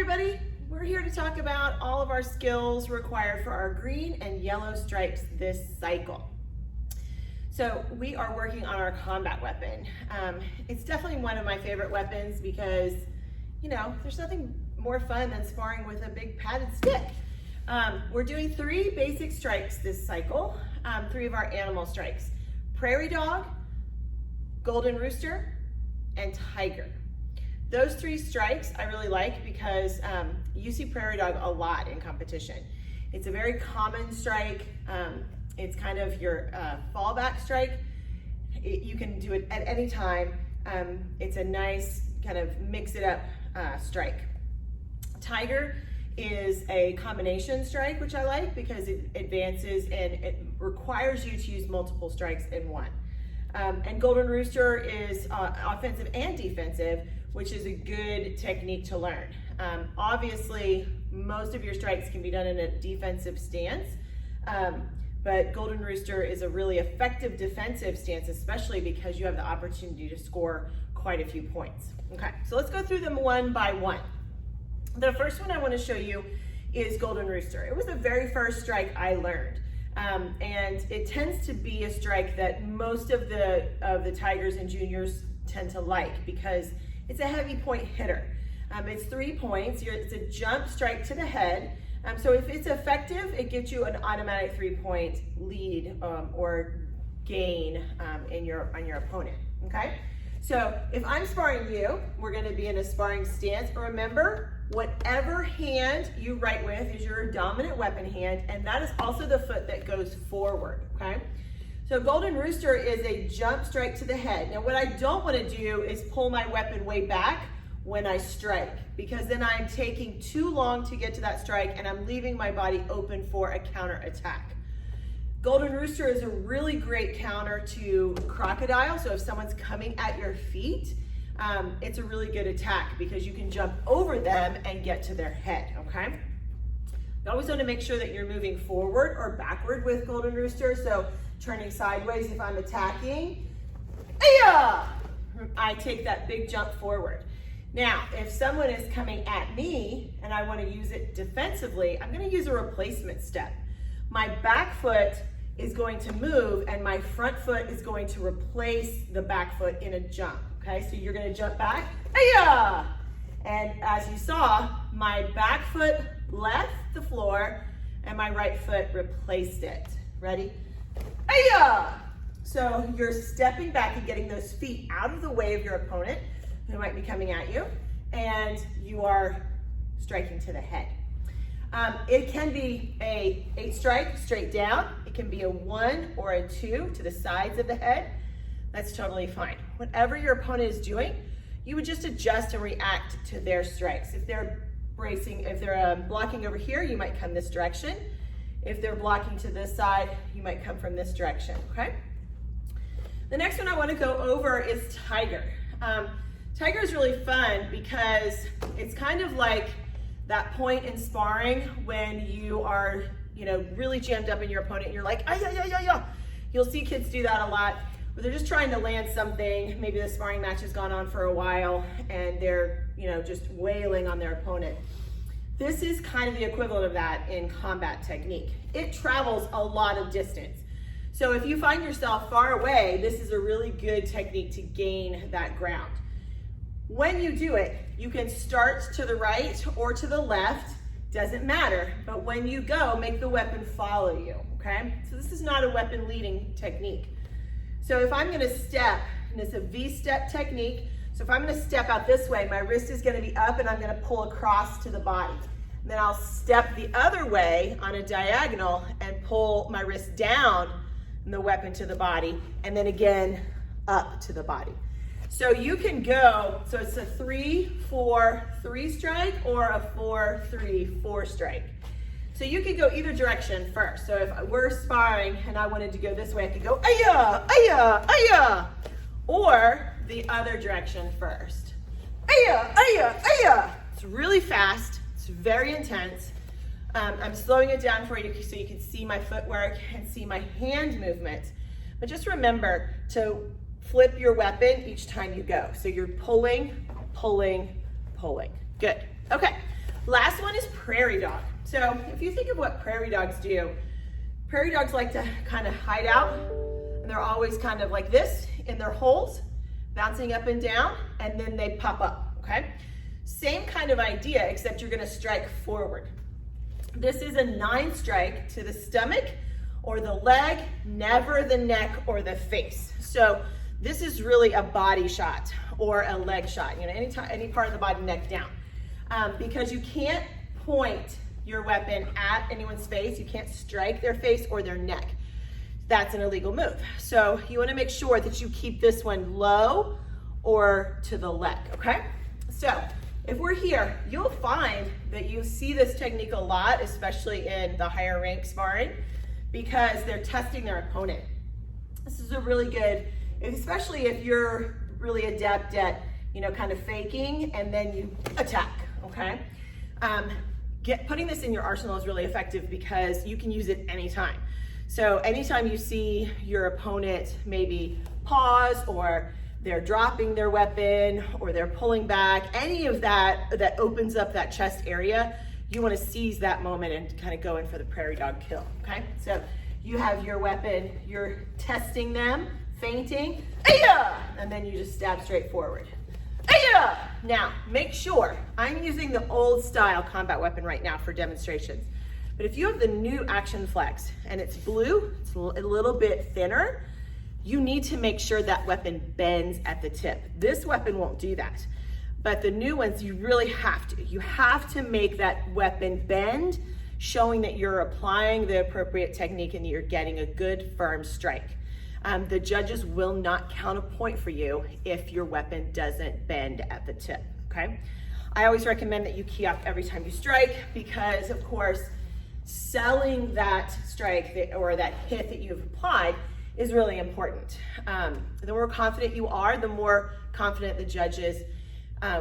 everybody. We're here to talk about all of our skills required for our green and yellow stripes this cycle. So we are working on our combat weapon. It's definitely one of my favorite weapons because, you know, there's nothing more fun than sparring with a big padded stick. We're doing 3 basic strikes this cycle, 3 of our animal strikes: Prairie Dog, Golden Rooster, and Tiger. Those 3 strikes I really like because you see Prairie Dog a lot in competition. It's a very common strike. It's kind of your fallback strike. You can do it at any time. It's a nice kind of mix it up strike. Tiger is a combination strike, which I like because it advances and it requires you to use multiple strikes in one. And Golden Rooster is offensive and defensive, which is a good technique to learn. Obviously, most of your strikes can be done in a defensive stance, but Golden Rooster is a really effective defensive stance, especially because you have the opportunity to score quite a few points. Okay, so let's go through them one by one. The first one I want to show you is Golden Rooster. It was the very first strike I learned. And it tends to be a strike that most of the Tigers and juniors tend to like because it's a heavy point hitter. It's 3 points. It's a jump strike to the head. So if it's effective, it gets you an automatic 3-point lead or gain on your opponent. Okay. So if I'm sparring you, we're going to be in a sparring stance. Remember, whatever hand you right with is your dominant weapon hand, and that is also the foot that goes forward, okay? So Golden Rooster is a jump strike to the head. Now what I don't want to do is pull my weapon way back when I strike, because then I'm taking too long to get to that strike and I'm leaving my body open for a counter attack. Golden Rooster is a really great counter to Crocodile, so if someone's coming at your feet, it's a really good attack because you can jump over them and get to their head, okay? You always want to make sure that you're moving forward or backward with Golden Rooster, so turning sideways if I'm attacking, I take that big jump forward. Now, if someone is coming at me and I want to use it defensively, I'm going to use a replacement step. My back foot is going to move and my front foot is going to replace the back foot in a jump. Okay, so you're gonna jump back, and as you saw, my back foot left the floor and my right foot replaced it. Ready? So you're stepping back and getting those feet out of the way of your opponent who might be coming at you, and you are striking to the head. It can be a 8 strike straight down. It can be a 1 or a 2 to the sides of the head. That's totally fine. Whatever your opponent is doing, you would just adjust and react to their strikes. If they're bracing, if they're blocking over here, you might come this direction. If they're blocking to this side, you might come from this direction, okay? The next one I want to go over is Tiger. Tiger is really fun because it's kind of like that point in sparring when you are, you know, really jammed up in your opponent and you're like, You'll see kids do that a lot. But they're just trying to land something. Maybe the sparring match has gone on for a while and they're, you know, just wailing on their opponent. This is kind of the equivalent of that in combat technique. It travels a lot of distance. So if you find yourself far away, this is a really good technique to gain that ground. When you do it, you can start to the right or to the left, doesn't matter. But when you go, make the weapon follow you, okay? So this is not a weapon leading technique. So if I'm gonna step, and it's a VStep technique, so if I'm gonna step out this way, my wrist is gonna be up and I'm gonna pull across to the body. And then I'll step the other way on a diagonal and pull my wrist down and the weapon to the body, and then again, up to the body. So you can go, so it's a 3-4-3 strike or a 4-3-4 strike. So you could go either direction first. So if we're sparring and I wanted to go this way, I could go or the other direction first. It's really fast, it's very intense. I'm slowing it down for you so you can see my footwork and see my hand movement. But just remember to flip your weapon each time you go. So you're pulling, pulling, pulling. Good. Okay. Last one is Prairie Dog. So if you think of what Prairie Dogs do, Prairie Dogs like to kind of hide out, and they're always kind of like this in their holes, bouncing up and down, and then they pop up, okay? Same kind of idea, except you're gonna strike forward. This is a 9 strike to the stomach or the leg, never the neck or the face. So this is really a body shot or a leg shot, you know, any part of the body, neck down. Because you can't point your weapon at anyone's face, you can't strike their face or their neck. That's an illegal move. So you wanna make sure that you keep this one low or to the leg, okay? So if we're here, you'll find that you see this technique a lot, especially in the higher rank sparring, because they're testing their opponent. This is a really good, especially if you're really adept at, you know, kind of faking and then you attack, okay? Putting this in your arsenal is really effective because you can use it anytime. So anytime you see your opponent maybe pause, or they're dropping their weapon, or they're pulling back, any of that that opens up that chest area, you want to seize that moment and kind of go in for the Prairie Dog kill, okay? So you have your weapon, you're testing them, feinting, Aya! And then you just stab straight forward. Aya! Now, make sure, I'm using the old style combat weapon right now for demonstrations, but if you have the new Action Flex and it's blue, it's a little bit thinner, you need to make sure that weapon bends at the tip. This weapon won't do that, but the new ones, you really have to. You have to make that weapon bend, showing that you're applying the appropriate technique and that you're getting a good firm strike. The judges will not count a point for you if your weapon doesn't bend at the tip, okay? I always recommend that you key up every time you strike because, of course, selling that strike or that hit that you've applied is really important. The more confident you are, the more confident the judges,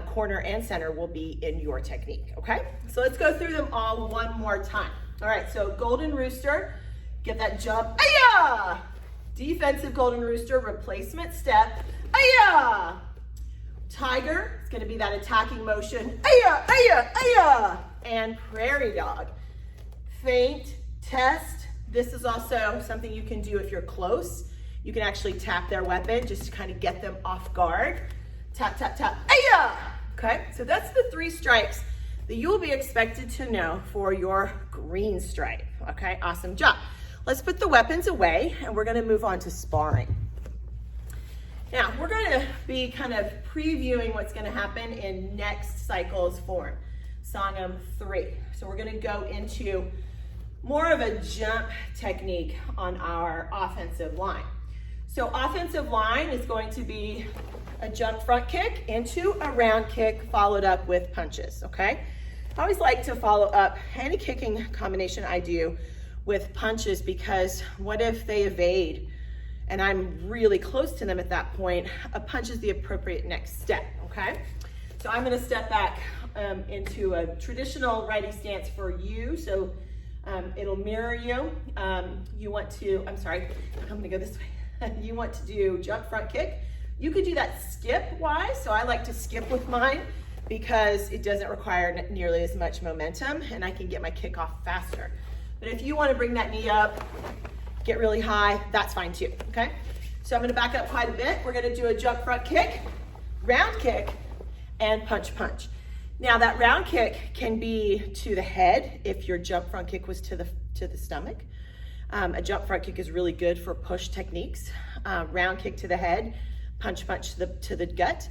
corner and center, will be in your technique, okay? So let's go through them all one more time. All right, so Golden Rooster, get that jump, Aya! Defensive Golden Rooster, replacement step, Aya! Tiger, it's gonna be that attacking motion, Aya, Aya, Aya! And Prairie Dog, feint, test. This is also something you can do if you're close. You can actually tap their weapon just to kind of get them off guard. Tap, tap, tap, Aya! Okay, so that's the 3 strikes that you will be expected to know for your green stripe. Okay, awesome job. Let's put the weapons away and we're gonna move on to sparring. Now, we're gonna be kind of previewing what's gonna happen in next cycle's form, Sangam 3. So we're gonna go into more of a jump technique on our offensive line. So offensive line is going to be a jump front kick into a round kick followed up with punches, okay? I always like to follow up any kicking combination I do with punches because what if they evade and I'm really close to them at that point? A punch is the appropriate next step, okay? So I'm gonna step back into a traditional righty stance for you. So it'll mirror you. You want to, I'm gonna go this way. You want to do jump front kick. You could do that skip wise. So I like to skip with mine because it doesn't require nearly as much momentum and I can get my kick off faster. But if you want to bring that knee up, get really high, that's fine too, okay? So I'm gonna back up quite a bit. We're gonna do a jump front kick, round kick, and punch, punch. Now that round kick can be to the head if your jump front kick was to the stomach. A jump front kick is really good for push techniques. Round kick to the head, punch, punch to the gut.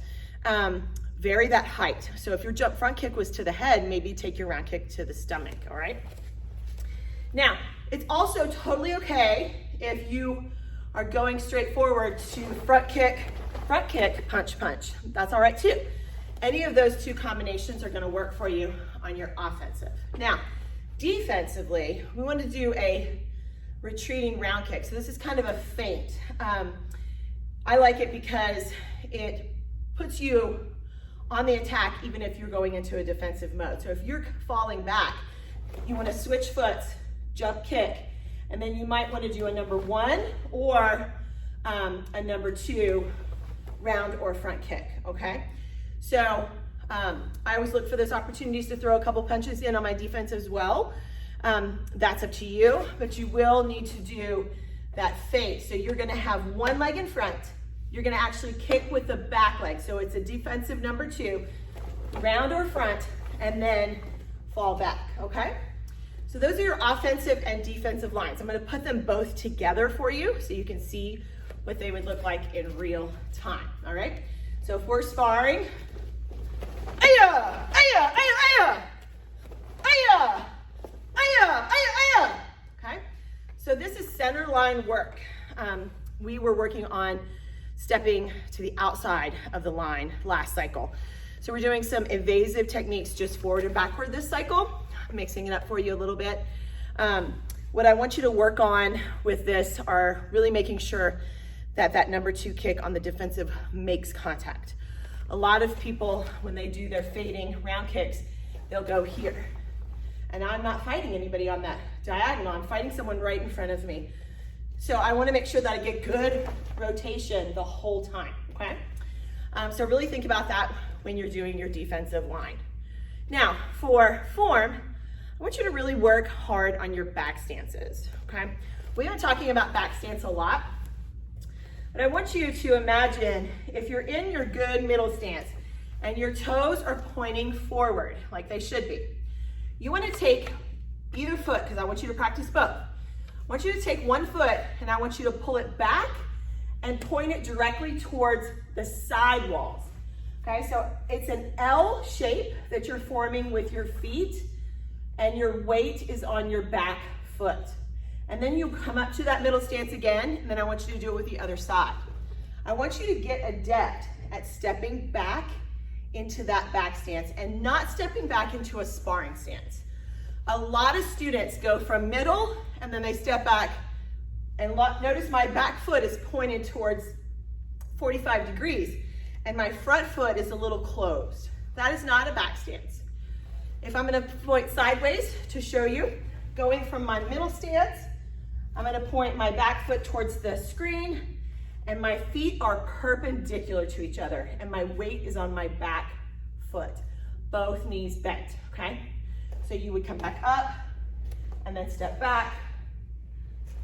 Vary that height. So if your jump front kick was to the head, maybe take your round kick to the stomach, all right? Now, it's also totally okay if you are going straight forward to front kick, punch, punch. That's all right too. Any of those 2 combinations are gonna work for you on your offensive. Now, defensively, we want to do a retreating round kick. So this is kind of a feint. I like it because it puts you on the attack even if you're going into a defensive mode. So if you're falling back, you want to switch foots, jump kick, and then you might want to do a number 1 or a number 2 round or front kick, okay? So I always look for those opportunities to throw a couple punches in on my defense as well. That's up to you, but you will need to do that fade. So you're gonna have one leg in front. You're gonna actually kick with the back leg. So it's a defensive number 2, round or front, and then fall back, okay? So those are your offensive and defensive lines. I'm gonna put them both together for you so you can see what they would look like in real time, all right? So if we're sparring, aya, aya, aya, aya, aya, aya, aya, aya, okay? So this is center line work. We were working on stepping to the outside of the line last cycle. So we're doing some evasive techniques just forward and backward this cycle. I'm mixing it up for you a little bit. What I want you to work on with this are really making sure that that number 2 kick on the defensive makes contact. A lot of people, when they do their fading round kicks, they'll go here. And I'm not fighting anybody on that diagonal. I'm fighting someone right in front of me. So I want to make sure that I get good rotation the whole time, okay? So really think about that when you're doing your defensive line. Now, for form, I want you to really work hard on your back stances, okay? We've been talking about back stance a lot, but I want you to imagine if you're in your good middle stance and your toes are pointing forward like they should be. You want to take either foot, because I want you to practice both. I want you to take one foot and I want you to pull it back and point it directly towards the side walls. Okay, so it's an L shape that you're forming with your feet and your weight is on your back foot. And then you come up to that middle stance again, and then I want you to do it with the other side. I want you to get adept at stepping back into that back stance and not stepping back into a sparring stance. A lot of students go from middle and then they step back, and notice my back foot is pointed towards 45 degrees and my front foot is a little closed. That is not a back stance. If I'm gonna point sideways to show you, going from my middle stance, I'm gonna point my back foot towards the screen and my feet are perpendicular to each other and my weight is on my back foot, both knees bent, okay? So you would come back up and then step back,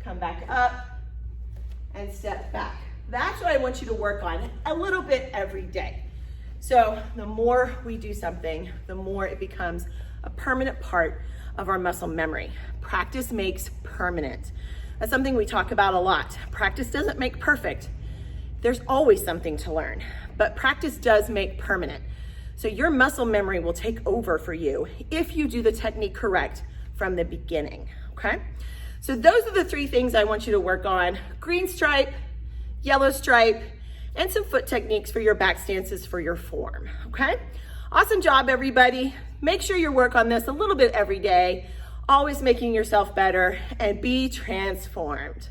come back up and step back. That's what I want you to work on a little bit every day. So the more we do something, the more it becomes a permanent part of our muscle memory. Practice makes permanent. That's something we talk about a lot. Practice doesn't make perfect. There's always something to learn, but practice does make permanent. So your muscle memory will take over for you if you do the technique correct from the beginning, okay? So those are the 3 things I want you to work on: green stripe, yellow stripe, and some foot techniques for your back stances for your form, okay? Awesome job, everybody. Make sure you work on this a little bit every day, always making yourself better, and be transformed.